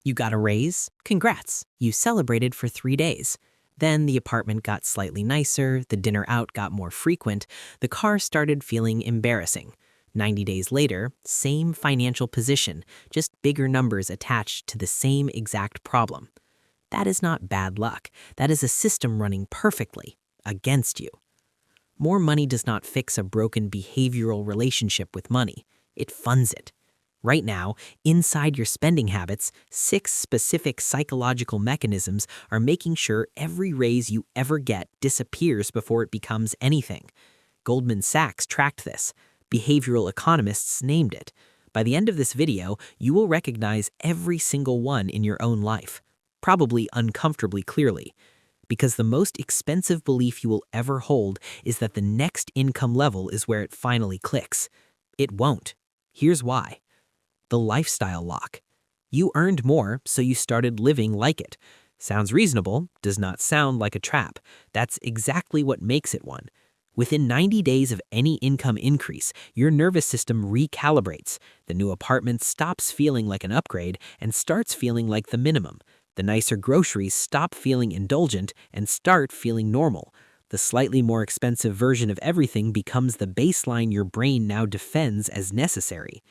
You got a raise? Congrats. You celebrated for 3 days. Then the apartment got slightly nicer, the dinner out got more frequent, the car started feeling embarrassing. 90 days later, same financial position, just bigger numbers attached to the same exact problem. That is not bad luck. That is a system running perfectly against you. More money does not fix a broken behavioral relationship with money. It funds it. Right now, inside your spending habits, 6 specific psychological mechanisms are making sure every raise you ever get disappears before it becomes anything. Goldman Sachs tracked this. Behavioral economists named it. By the end of this video, you will recognize every single one in your own life, probably uncomfortably clearly. Because the most expensive belief you will ever hold is that the next income level is where it finally clicks. It won't. Here's why. The lifestyle lock. You earned more, so you started living like it. Sounds reasonable, does not sound like a trap. That's exactly what makes it one. Within 90 days of any income increase, your nervous system recalibrates. The new apartment stops feeling like an upgrade and starts feeling like the minimum. The nicer groceries stop feeling indulgent and start feeling normal. The slightly more expensive version of everything becomes the baseline your brain now defends as necessary.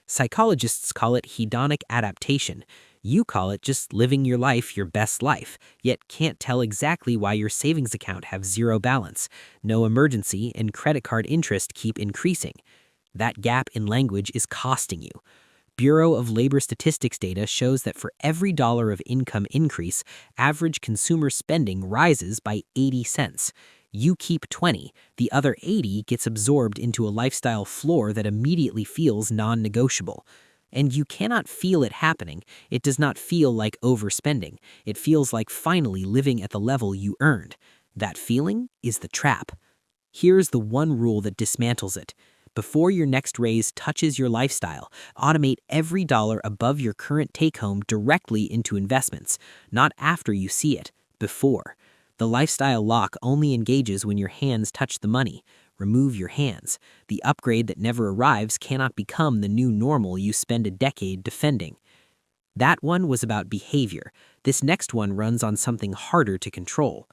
Psychologists call it hedonic adaptation. You call it just living your life your best life, yet can't tell exactly why your savings account have zero balance, no emergency, and credit card interest keep increasing. That gap in language is costing you. Bureau of Labor Statistics data shows that for every dollar of income increase, average consumer spending rises by 80 cents. You keep 20, the other 80 gets absorbed into a lifestyle floor that immediately feels non-negotiable. And you cannot feel it happening. It does not feel like overspending. It feels like finally living at the level you earned. That feeling is the trap. Here's the one rule that dismantles it. Before your next raise touches your lifestyle, automate every dollar above your current take-home directly into investments, not after you see it, before. The lifestyle lock only engages when your hands touch the money. Remove your hands. The upgrade that never arrives cannot become the new normal you spend a decade defending. That one was about behavior. This next one runs on something harder to control.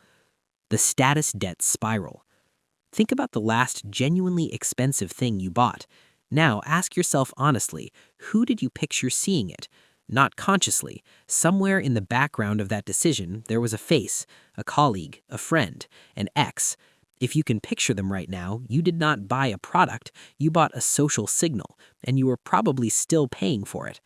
The status debt spiral. Think about the last genuinely expensive thing you bought. Now ask yourself honestly, who did you picture seeing it? Not consciously. Somewhere in the background of that decision, there was a face, a colleague, a friend, an ex. If you can picture them right now, you did not buy a product, you bought a social signal, and you were probably still paying for it.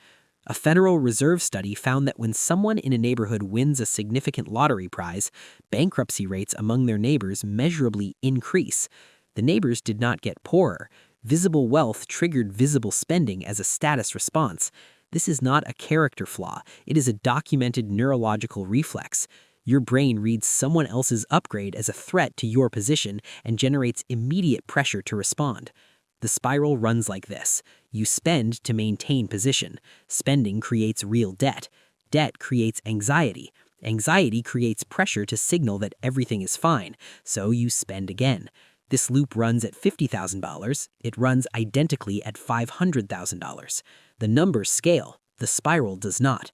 A Federal Reserve study found that when someone in a neighborhood wins a significant lottery prize, bankruptcy rates among their neighbors measurably increase. The neighbors did not get poorer. Visible wealth triggered visible spending as a status response. This is not a character flaw. It is a documented neurological reflex. Your brain reads someone else's upgrade as a threat to your position and generates immediate pressure to respond. The spiral runs like this. You spend to maintain position. Spending creates real debt. Debt creates anxiety. Anxiety creates pressure to signal that everything is fine, so you spend again. This loop runs at $50,000. It runs identically at $500,000. The numbers scale. The spiral does not.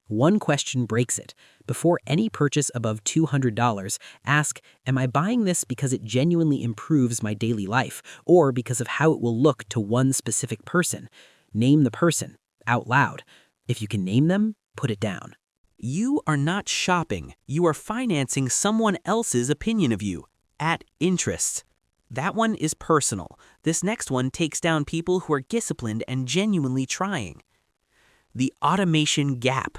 One question breaks it. Before any purchase above $200, ask, am I buying this because it genuinely improves my daily life, or because of how it will look to one specific person? Name the person, out loud. If you can name them, put it down. You are not shopping. You are financing someone else's opinion of you, at interest. That one is personal. This next one takes down people who are disciplined and genuinely trying. The automation gap.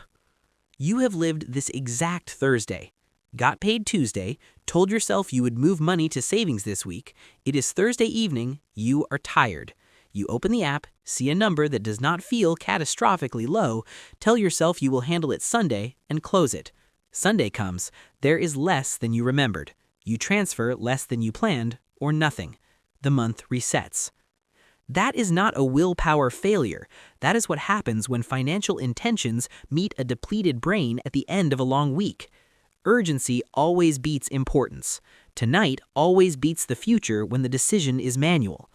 You have lived this exact Thursday, got paid Tuesday, told yourself you would move money to savings this week. It is Thursday evening, you are tired. You open the app, see a number that does not feel catastrophically low, tell yourself you will handle it Sunday, and close it. Sunday comes, there is less than you remembered. You transfer less than you planned, or nothing. The month resets. That is not a willpower failure. That is what happens when financial intentions meet a depleted brain at the end of a long week. Urgency always beats importance. Tonight always beats the future when the decision is manual.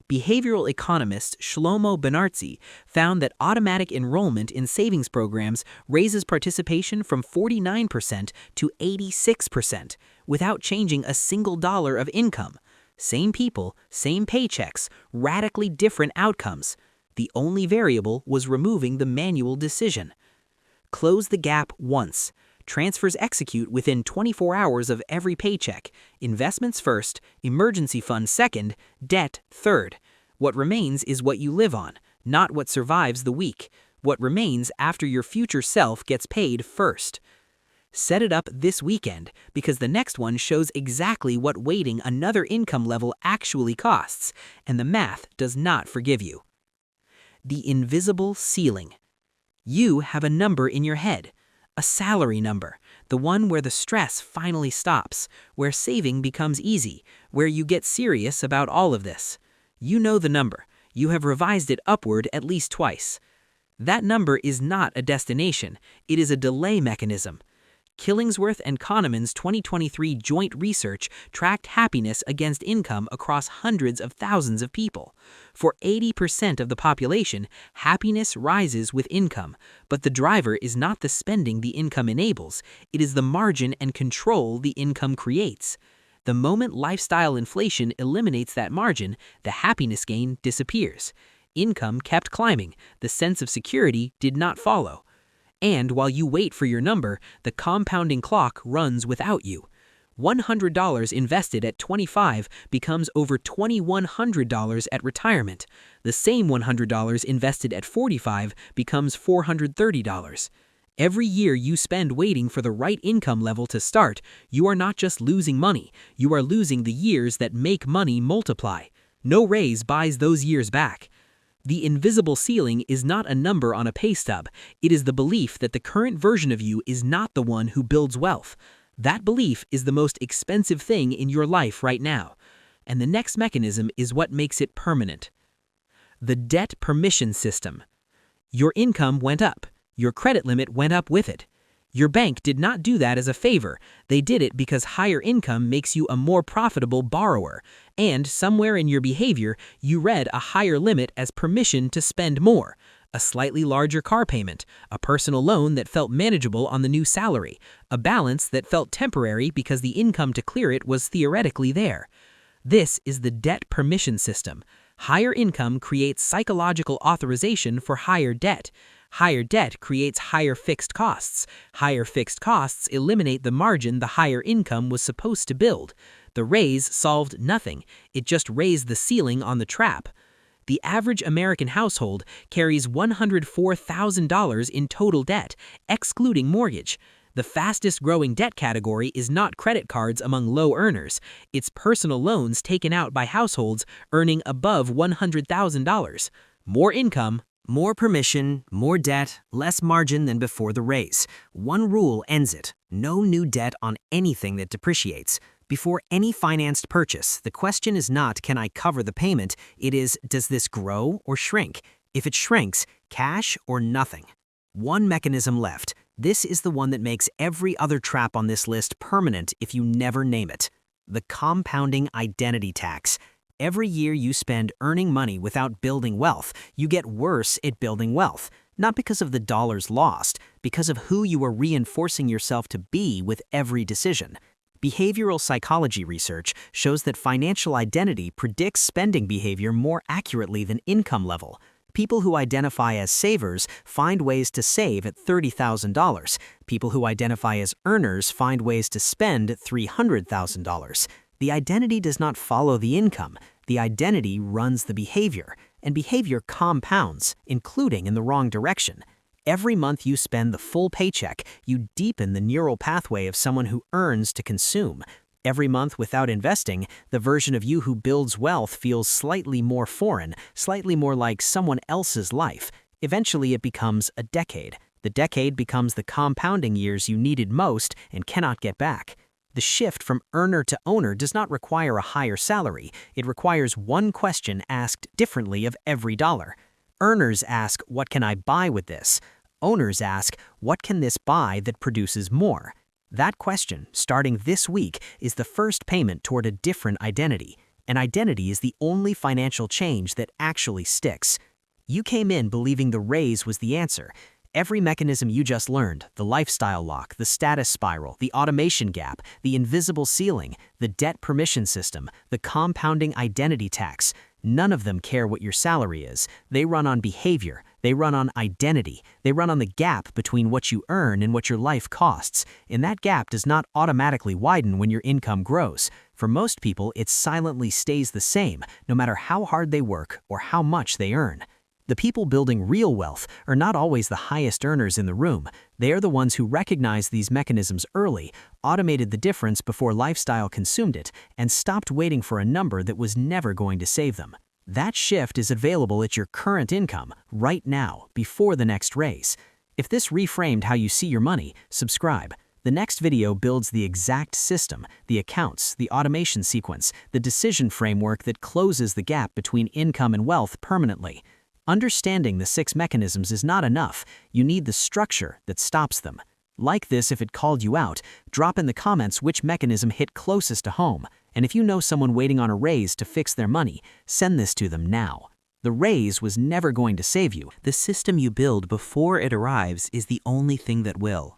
Behavioral economist Shlomo Benartzi found that automatic enrollment in savings programs raises participation from 49% to 86% without changing a single dollar of income. Same people, same paychecks, radically different outcomes. The only variable was removing the manual decision. Close the gap once. Transfers execute within 24 hours of every paycheck. Investments first, emergency fund second, debt third. What remains is what you live on, not what survives the week. What remains after your future self gets paid first. Set it up this weekend because the next one shows exactly what waiting another income level actually costs, and the math does not forgive you. The invisible ceiling. You have a number in your head. A salary number, the one where the stress finally stops, where saving becomes easy, where you get serious about all of this. You know the number. You have revised it upward at least twice. That number is not a destination. It is a delay mechanism. Killingsworth and Kahneman's 2023 joint research tracked happiness against income across hundreds of thousands of people. For 80% of the population, happiness rises with income, but the driver is not the spending the income enables, it is the margin and control the income creates. The moment lifestyle inflation eliminates that margin, the happiness gain disappears. Income kept climbing, the sense of security did not follow. And while you wait for your number, the compounding clock runs without you. $100 invested at 25 becomes over $2,100 at retirement. The same $100 invested at 45 becomes $430. Every year you spend waiting for the right income level to start, you are not just losing money, you are losing the years that make money multiply. No raise buys those years back. The invisible ceiling is not a number on a pay stub. It is the belief that the current version of you is not the one who builds wealth. That belief is the most expensive thing in your life right now. And the next mechanism is what makes it permanent. The debt permission system. Your income went up. Your credit limit went up with it. Your bank did not do that as a favor. They did it because higher income makes you a more profitable borrower. And somewhere in your behavior, you read a higher limit as permission to spend more. A slightly larger car payment, a personal loan that felt manageable on the new salary, a balance that felt temporary because the income to clear it was theoretically there. This is the debt permission system. Higher income creates psychological authorization for higher debt. Higher debt creates higher fixed costs. Higher fixed costs eliminate the margin the higher income was supposed to build. The raise solved nothing. It just raised the ceiling on the trap. The average American household carries $104,000 in total debt, excluding mortgage. The fastest growing debt category is not credit cards among low earners. It's personal loans taken out by households earning above $100,000. More income, more permission, more debt, less margin than before the raise. One rule ends it: no new debt on anything that depreciates. Before any financed purchase, the question is not, can I cover the payment? It is, does this grow or shrink? If it shrinks, cash or nothing. One mechanism left. This is the one that makes every other trap on this list permanent if you never name it. The compounding identity tax. Every year you spend earning money without building wealth, you get worse at building wealth. Not because of the dollars lost, because of who you are reinforcing yourself to be with every decision. Behavioral psychology research shows that financial identity predicts spending behavior more accurately than income level. People who identify as savers find ways to save at $30,000. People who identify as earners find ways to spend $300,000. The identity does not follow the income. The identity runs the behavior, and behavior compounds, including in the wrong direction. Every month you spend the full paycheck, you deepen the neural pathway of someone who earns to consume. Every month without investing, the version of you who builds wealth feels slightly more foreign, slightly more like someone else's life. Eventually it becomes a decade. The decade becomes the compounding years you needed most and cannot get back. The shift from earner to owner does not require a higher salary. It requires one question asked differently of every dollar. Earners ask, what can I buy with this? Owners ask, what can this buy that produces more? That question, starting this week, is the first payment toward a different identity. and identity is the only financial change that actually sticks. You came in believing the raise was the answer. Every mechanism you just learned, the lifestyle lock, the status spiral, the automation gap, the invisible ceiling, the debt permission system, the compounding identity tax, none of them care what your salary is. They run on behavior. They run on identity. They run on the gap between what you earn and what your life costs. And that gap does not automatically widen when your income grows. For most people, it silently stays the same, no matter how hard they work or how much they earn. The people building real wealth are not always the highest earners in the room. They are the ones who recognized these mechanisms early, automated the difference before lifestyle consumed it, and stopped waiting for a number that was never going to save them. That shift is available at your current income, right now, before the next raise. If this reframed how you see your money, subscribe. The next video builds the exact system, the accounts, the automation sequence, the decision framework that closes the gap between income and wealth permanently. Understanding the 6 mechanisms is not enough. You need the structure that stops them. Like this if it called you out, drop in the comments which mechanism hit closest to home. And if you know someone waiting on a raise to fix their money, send this to them now. The raise was never going to save you. The system you build before it arrives is the only thing that will.